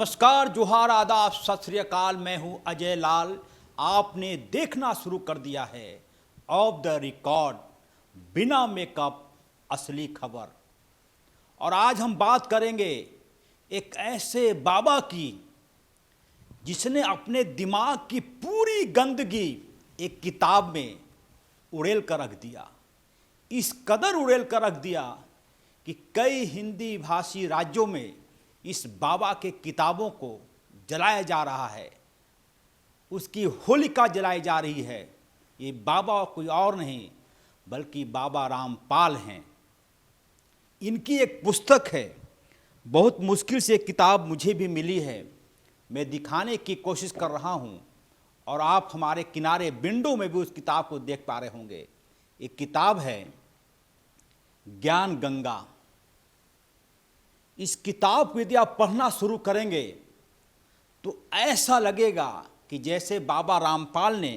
नमस्कार, जोहार, आदाब, सत श्री अकाल। मैं हूं अजय लाल। आपने देखना शुरू कर दिया है ऑफ द रिकॉर्ड, बिना मेकअप, असली खबर। और आज हम बात करेंगे एक ऐसे बाबा की जिसने अपने दिमाग की पूरी गंदगी एक किताब में उड़ेल कर रख दिया। इस कदर उड़ेल कर रख दिया कि कई हिंदी भाषी राज्यों में इस बाबा के किताबों को जलाया जा रहा है, उसकी होलिका जलाई जा रही है। ये बाबा कोई और नहीं बल्कि बाबा रामपाल हैं। इनकी एक पुस्तक है, बहुत मुश्किल से एक किताब मुझे भी मिली है, मैं दिखाने की कोशिश कर रहा हूँ और आप हमारे किनारे विंडो में भी उस किताब को देख पा रहे होंगे। एक किताब है ज्ञान गंगा। इस किताब को यदि आप पढ़ना शुरू करेंगे तो ऐसा लगेगा कि जैसे बाबा रामपाल ने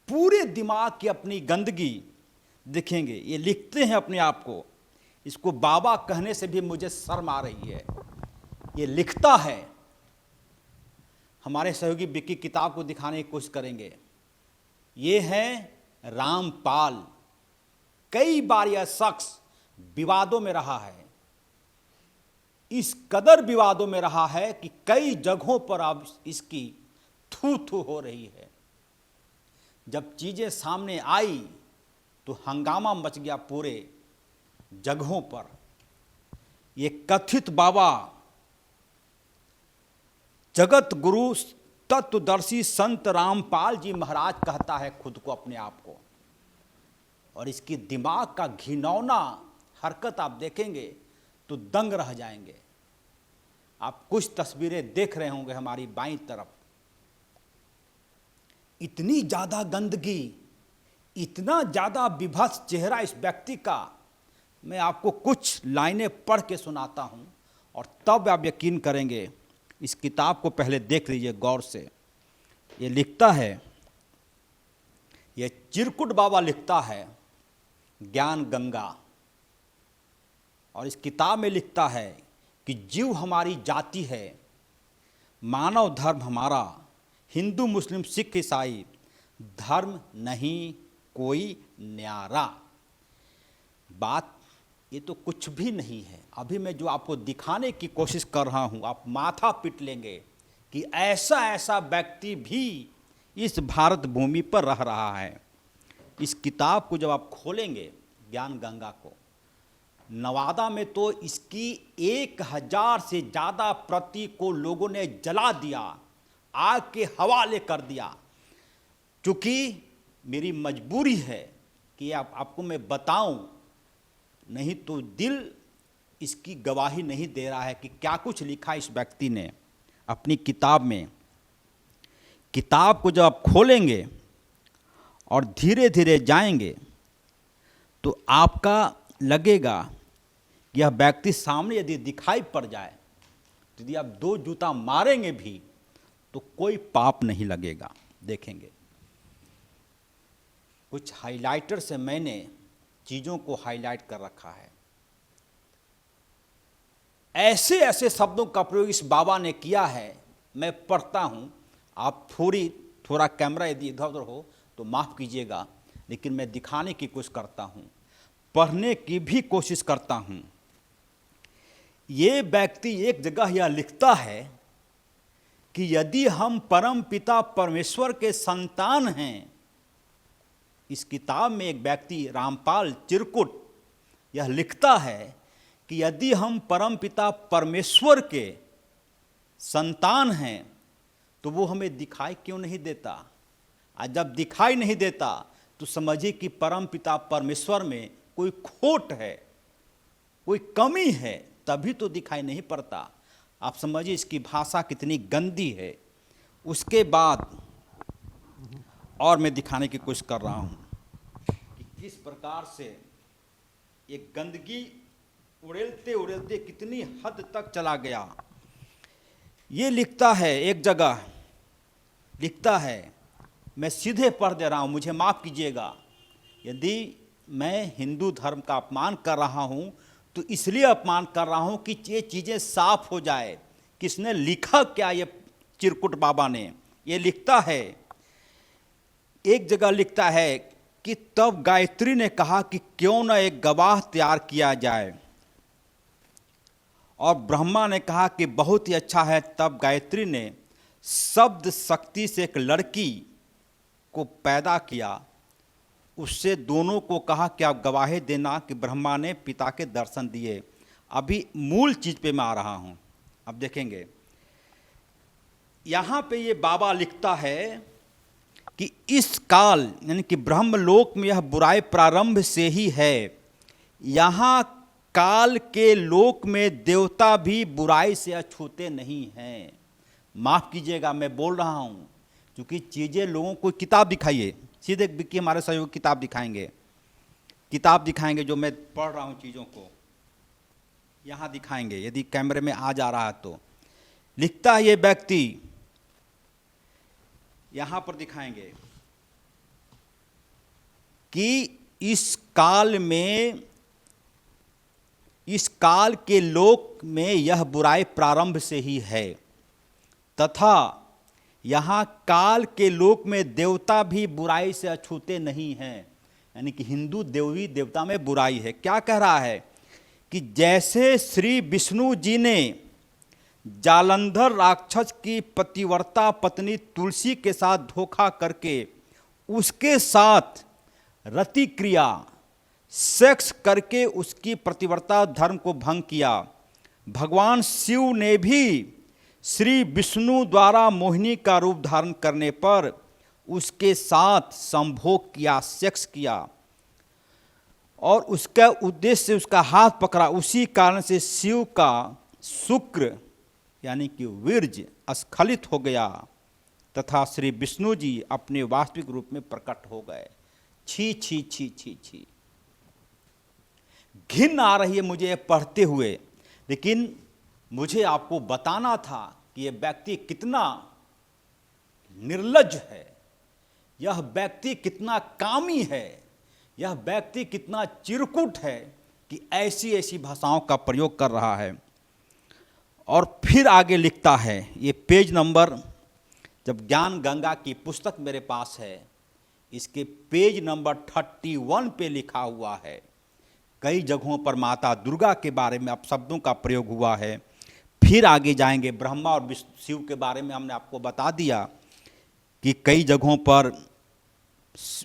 पूरे दिमाग की अपनी गंदगी, देखेंगे ये लिखते हैं अपने आप को, इसको बाबा कहने से भी मुझे शर्म आ रही है। ये लिखता है, हमारे सहयोगी विक्की किताब को दिखाने की कोशिश करेंगे। ये है रामपाल। कई बार यह शख्स विवादों में रहा है, इस कदर विवादों में रहा है कि कई जगहों पर अब इसकी थू थू हो रही है। जब चीजें सामने आई तो हंगामा मच गया पूरे जगहों पर। ये कथित बाबा जगत गुरु तत्वदर्शी संत रामपाल जी महाराज कहता है खुद को, अपने आप को। और इसकी दिमाग का घिनौना हरकत आप देखेंगे तो दंग रह जाएंगे। आप कुछ तस्वीरें देख रहे होंगे हमारी बाईं तरफ। इतनी ज्यादा गंदगी, इतना ज्यादा विभत्स चेहरा इस व्यक्ति का। मैं आपको कुछ लाइनें पढ़ के सुनाता हूं और तब आप यकीन करेंगे। इस किताब को पहले देख लीजिए गौर से। ये लिखता है, ये चिरकुट बाबा लिखता है ज्ञान गंगा। और इस किताब में लिखता है कि जीव हमारी जाति है, मानव धर्म हमारा, हिंदू मुस्लिम सिख ईसाई, धर्म नहीं कोई न्यारा। बात ये तो कुछ भी नहीं है। अभी मैं जो आपको दिखाने की कोशिश कर रहा हूं, आप माथा पीट लेंगे कि ऐसा ऐसा व्यक्ति भी इस भारत भूमि पर रह रहा है। इस किताब को जब आप खोलेंगे, ज्ञान गंगा को, नवादा में तो इसकी 1000 से ज़्यादा प्रति को लोगों ने जला दिया, आग के हवाले कर दिया। चूँकि मेरी मजबूरी है कि आपको मैं बताऊं, नहीं तो दिल इसकी गवाही नहीं दे रहा है कि क्या कुछ लिखा इस व्यक्ति ने अपनी किताब में। किताब को जब आप खोलेंगे और धीरे धीरे जाएंगे तो आपका लगेगा यह व्यक्ति सामने यदि दिखाई पड़ जाए तो यदि आप 2 जूता मारेंगे भी तो कोई पाप नहीं लगेगा। देखेंगे कुछ हाइलाइटर से मैंने चीज़ों को हाईलाइट कर रखा है। ऐसे ऐसे शब्दों का प्रयोग इस बाबा ने किया है। मैं पढ़ता हूँ, आप थोड़ा कैमरा यदि इधर उधर हो तो माफ़ कीजिएगा, लेकिन मैं दिखाने की कोशिश करता हूँ, पढ़ने की भी कोशिश करता हूँ। ये व्यक्ति एक जगह यह लिखता है कि यदि हम परम पिता परमेश्वर के संतान हैं, इस किताब में एक व्यक्ति रामपाल चिरकुट यह लिखता है कि यदि हम परम पिता परमेश्वर के संतान हैं तो वो हमें दिखाई क्यों नहीं देता। और जब दिखाई नहीं देता तो समझिए कि परम पिता परमेश्वर में कोई खोट है, कोई कमी है, तभी तो दिखाई नहीं पड़ता। आप समझिए इसकी भाषा कितनी गंदी है। उसके बाद और मैं दिखाने की कोशिश कर रहा हूँ कि किस प्रकार से एक गंदगी उड़ेलते उड़ेलते कितनी हद तक चला गया। ये लिखता है, एक जगह लिखता है, मैं सीधे पढ़ दे रहा हूँ, मुझे माफ़ कीजिएगा यदि मैं हिंदू धर्म का अपमान कर रहा हूँ तो इसलिए अपमान कर रहा हूँ कि ये चीज़ें साफ हो जाए किसने लिखा क्या ये चिरकुट बाबा ने? ये लिखता है, एक जगह लिखता है कि तब गायत्री ने कहा कि क्यों न एक गवाह तैयार किया जाए, और ब्रह्मा ने कहा कि बहुत ही अच्छा है। तब गायत्री ने शब्द शक्ति से एक लड़की को पैदा किया, उससे दोनों को कहा कि आप गवाही देना कि ब्रह्मा ने पिता के दर्शन दिए। अभी मूल चीज पे मैं आ रहा हूं, अब देखेंगे। यहां पे ये बाबा लिखता है कि इस काल यानी कि ब्रह्मलोक में यह बुराई प्रारंभ से ही है। यहां काल के लोक में देवता भी बुराई से अछूते नहीं हैं। माफ कीजिएगा मैं बोल रहा हूं, क्योंकि चीजें लोगों को किताब दिखाइए, सीधे विक्की हमारे सहयोगी किताब दिखाएंगे जो मैं पढ़ रहा हूं चीजों को यहां दिखाएंगे, यदि कैमरे में आ जा रहा है तो। लिखता है ये व्यक्ति, यहां पर दिखाएंगे कि इस काल के लोक में यह बुराई प्रारंभ से ही है, तथा यहां काल के लोक में देवता भी बुराई से अछूते नहीं हैं। यानी कि हिंदू देवी देवता में बुराई है। क्या कह रहा है कि जैसे श्री विष्णु जी ने जालंधर राक्षस की पतिव्रता पत्नी तुलसी के साथ धोखा करके उसके साथ रति क्रिया सेक्स करके उसकी पतिव्रता धर्म को भंग किया, भगवान शिव ने भी श्री विष्णु द्वारा मोहिनी का रूप धारण करने पर उसके साथ संभोग किया, सेक्स किया, और उसका उद्देश्य से उसका हाथ पकड़ा। उसी कारण से शिव का शुक्र यानी कि वीर्य स्खलित हो गया तथा श्री विष्णु जी अपने वास्तविक रूप में प्रकट हो गए। छी छी छी छी छी, घिन आ रही है मुझे ये पढ़ते हुए, लेकिन मुझे आपको बताना था कि यह व्यक्ति कितना निर्लज्ज है, यह व्यक्ति कितना कामी है, यह व्यक्ति कितना चिरकुट है कि ऐसी ऐसी भाषाओं का प्रयोग कर रहा है। और फिर आगे लिखता है, ये पेज नंबर, जब ज्ञान गंगा की पुस्तक मेरे पास है, इसके पेज नंबर 31 पे लिखा हुआ है। कई जगहों पर माता दुर्गा के बारे में अपशब्दों का प्रयोग हुआ है। फिर आगे जाएंगे, ब्रह्मा और शिव के बारे में हमने आपको बता दिया कि कई जगहों पर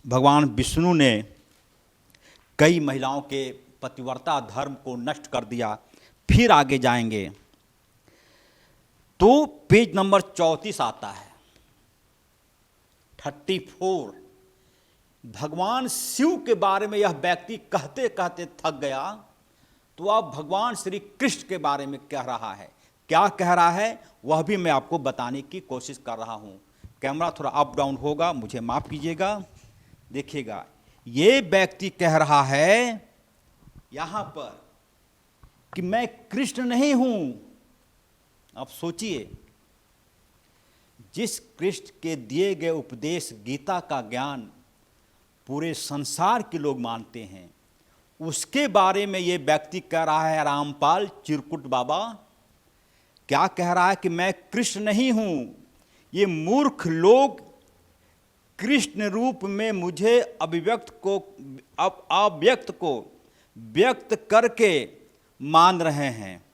भगवान विष्णु ने कई महिलाओं के पतिव्रता धर्म को नष्ट कर दिया। फिर आगे जाएंगे तो पेज नंबर 34 आता है, 34। भगवान शिव के बारे में यह व्यक्ति कहते कहते थक गया, तो अब भगवान श्री कृष्ण के बारे में कह रहा है। क्या कह रहा है वह भी मैं आपको बताने की कोशिश कर रहा हूं। कैमरा थोड़ा अप डाउन होगा, मुझे माफ कीजिएगा। देखिएगा, ये व्यक्ति कह रहा है यहां पर कि मैं कृष्ण नहीं हूं। अब सोचिए, जिस कृष्ण के दिए गए उपदेश गीता का ज्ञान पूरे संसार के लोग मानते हैं, उसके बारे में ये व्यक्ति कह रहा है, रामपाल चिरकुट बाबा क्या कह रहा है कि मैं कृष्ण नहीं हूं। ये मूर्ख लोग कृष्ण रूप में मुझे अव्यक्त को व्यक्त करके मान रहे हैं,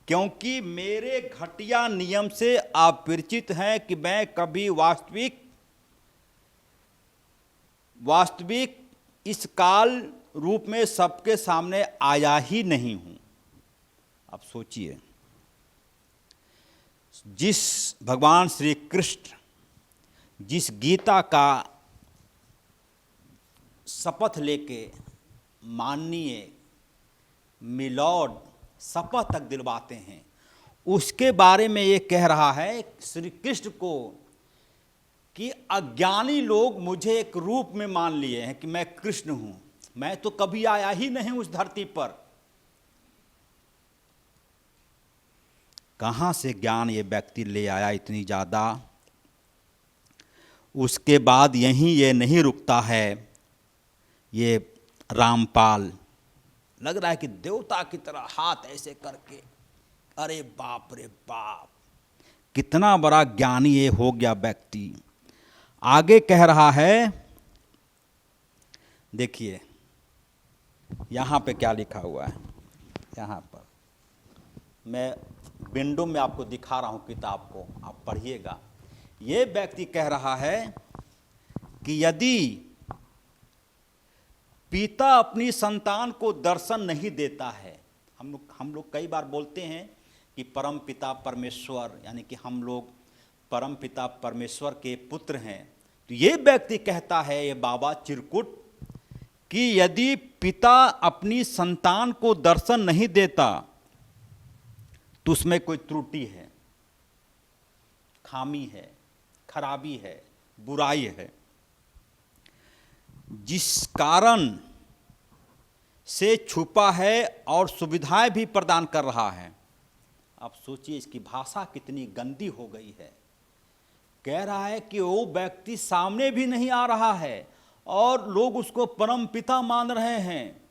क्योंकि मेरे घटिया नियम से आप परिचित हैं कि मैं कभी वास्तविक इस काल रूप में सबके सामने आया ही नहीं हूं। अब सोचिए, जिस भगवान श्री कृष्ण जिस गीता का शपथ लेके माननीय मिलॉर्ड शपथ तक दिलवाते हैं, उसके बारे में ये कह रहा है श्री कृष्ण को कि अज्ञानी लोग मुझे एक रूप में मान लिए हैं कि मैं कृष्ण हूं, मैं तो कभी आया ही नहीं उस धरती पर। कहां से ज्ञान ये व्यक्ति ले आया इतनी ज्यादा। उसके बाद यहीं ये नहीं रुकता है, ये रामपाल लग रहा है कि देवता की तरह हाथ ऐसे करके अरे बाप रे बाप, कितना बड़ा ज्ञानी ये हो गया व्यक्ति। आगे कह रहा है, देखिए यहाँ पे क्या लिखा हुआ है। यहाँ पर मैं विंडो में आपको दिखा रहा हूँ किताब को, आप पढ़िएगा। ये व्यक्ति कह रहा है कि यदि पिता अपनी संतान को दर्शन नहीं देता है, हम लोग कई बार बोलते हैं कि परम पिता परमेश्वर, यानी कि हम लोग परम पिता परमेश्वर के पुत्र हैं। तो ये व्यक्ति कहता है, ये बाबा चिरकुट, कि यदि पिता अपनी संतान को दर्शन नहीं देता तो उसमें कोई त्रुटि है, खामी है, खराबी है, बुराई है, जिस कारण से छुपा है और सुविधाएं भी प्रदान कर रहा है। आप सोचिए इसकी भाषा कितनी गंदी हो गई है। कह रहा है कि वो व्यक्ति सामने भी नहीं आ रहा है और लोग उसको परम पिता मान रहे हैं,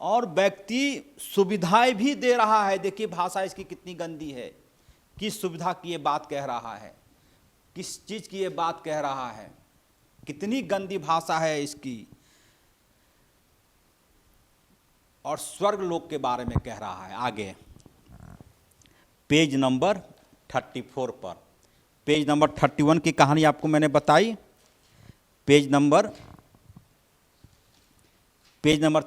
और व्यक्ति सुविधाएं भी दे रहा है। देखिए भाषा इसकी कितनी गंदी है। किस सुविधा की ये बात कह रहा है, किस चीज़ की ये बात कह रहा है, कितनी गंदी भाषा है इसकी। और स्वर्ग लोक के बारे में कह रहा है। आगे पेज नंबर 34 पर, पेज नंबर 31 की कहानी आपको मैंने बताई। पेज नंबर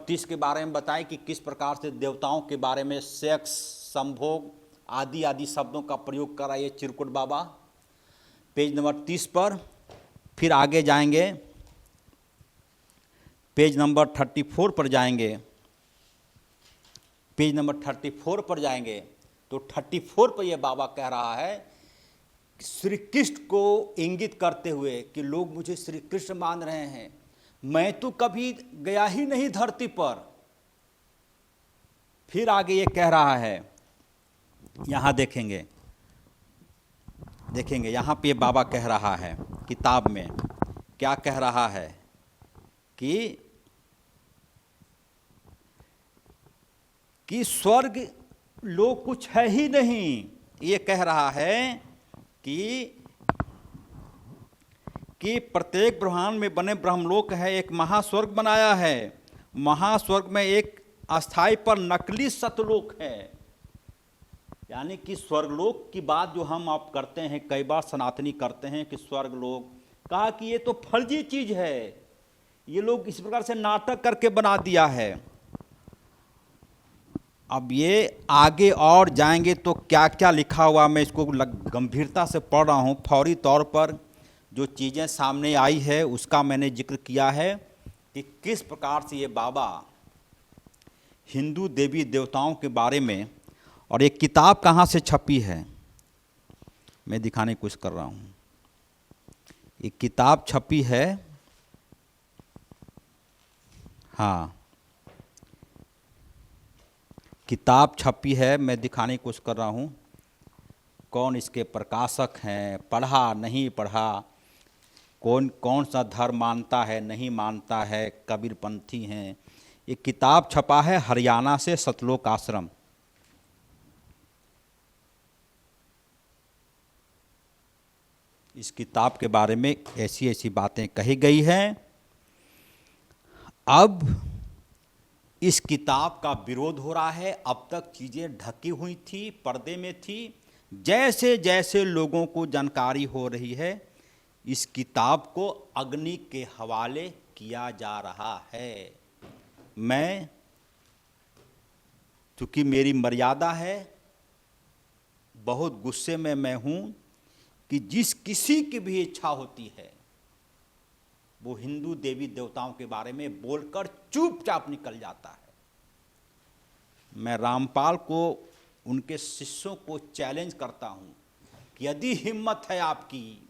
30 के बारे में बताई कि किस प्रकार से देवताओं के बारे में सेक्स, संभोग आदि आदि शब्दों का प्रयोग करा ये चिरकुट बाबा। पेज नंबर 30 पर फिर आगे जाएंगे, पेज नंबर 34 पर जाएंगे। पेज नंबर 34 पर जाएंगे तो 34 पर यह बाबा कह रहा है, श्री कृष्ण को इंगित करते हुए कि लोग मुझे श्री कृष्ण मान रहे हैं, मैं तो कभी गया ही नहीं धरती पर। फिर आगे ये कह रहा है, यहां देखेंगे यहां पे बाबा कह रहा है किताब में क्या कह रहा है कि स्वर्ग लोक कुछ है ही नहीं। ये कह रहा है कि प्रत्येक ब्रह्मांड में बने ब्रह्मलोक है, एक महास्वर्ग बनाया है। महास्वर्ग में एक अस्थाई पर नकली सतलोक है। यानी कि स्वर्गलोक की बात जो हम आप करते हैं, कई बार सनातनी करते हैं कि स्वर्गलोक, कहा कि ये तो फर्जी चीज है, ये लोग इस प्रकार से नाटक करके बना दिया है। अब ये आगे और जाएंगे तो क्या क्या लिखा हुआ, मैं इसको गंभीरता से पढ़ रहा हूँ। फौरी तौर पर जो चीज़ें सामने आई है उसका मैंने जिक्र किया है कि किस प्रकार से ये बाबा हिंदू देवी देवताओं के बारे में, और एक किताब कहाँ से छपी है मैं दिखाने की कोशिश कर रहा हूँ। एक किताब छपी है, हाँ किताब छपी है, मैं दिखाने की कोशिश कर रहा हूँ। कौन इसके प्रकाशक हैं, पढ़ा नहीं पढ़ा, कौन सा धर्म मानता है नहीं मानता है, कबीरपंथी हैं। एक किताब छपा है हरियाणा से, सतलोक आश्रम। इस किताब के बारे में ऐसी ऐसी बातें कही गई हैं। अब इस किताब का विरोध हो रहा है। अब तक चीज़ें ढकी हुई थी, पर्दे में थी। जैसे जैसे लोगों को जानकारी हो रही है, इस किताब को अग्नि के हवाले किया जा रहा है। मैं, चूँकि मेरी मर्यादा है, बहुत गुस्से में मैं हूँ कि जिस किसी की भी इच्छा होती है वो हिंदू देवी देवताओं के बारे में बोलकर चुपचाप निकल जाता है। मैं रामपाल को, उनके शिष्यों को चैलेंज करता हूँ कि यदि हिम्मत है आपकी,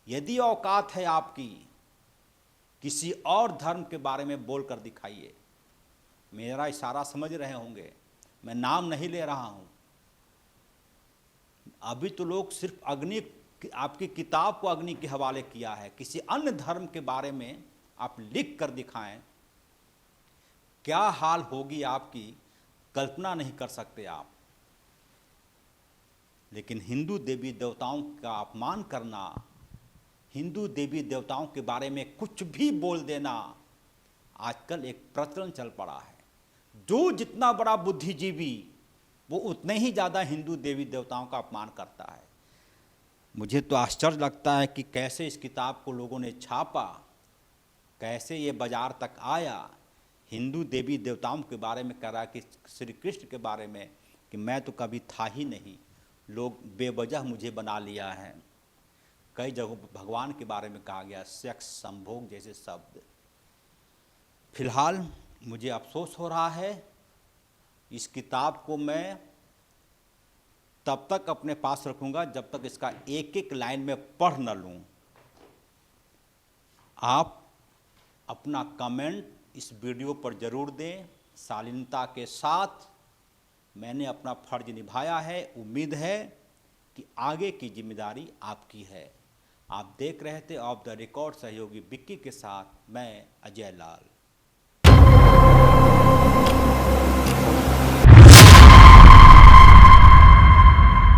यदि औकात है आपकी, किसी और धर्म के बारे में बोलकर दिखाइए। मेरा इशारा समझ रहे होंगे, मैं नाम नहीं ले रहा हूँ। अभी तो लोग सिर्फ अग्नि, आपकी किताब को अग्नि के हवाले किया है। किसी अन्य धर्म के बारे में आप लिख कर दिखाएं, क्या हाल होगी आपकी, कल्पना नहीं कर सकते आप। लेकिन हिंदू देवी देवताओं का अपमान करना, हिंदू देवी देवताओं के बारे में कुछ भी बोल देना आजकल एक प्रचलन चल पड़ा है। जो जितना बड़ा बुद्धिजीवी वो उतने ही ज़्यादा हिंदू देवी देवताओं का अपमान करता है। मुझे तो आश्चर्य लगता है कि कैसे इस किताब को लोगों ने छापा, कैसे ये बाजार तक आया। हिंदू देवी देवताओं के बारे में कह रहा है कि श्री कृष्ण के बारे में कि मैं तो कभी था ही नहीं, लोग बेवजह मुझे बना लिया है। कई जगहों पर भगवान के बारे में कहा गया, सेक्स, संभोग जैसे शब्द। फिलहाल मुझे अफसोस हो रहा है, इस किताब को मैं तब तक अपने पास रखूंगा जब तक इसका एक एक लाइन में पढ़ न लूं। आप अपना कमेंट इस वीडियो पर जरूर दें। शालीनता के साथ मैंने अपना फर्ज निभाया है। उम्मीद है कि आगे की जिम्मेदारी आपकी है। आप देख रहे थे ऑफ द रिकॉर्ड सहयोगी विक्की के साथ मैं अजय लाल।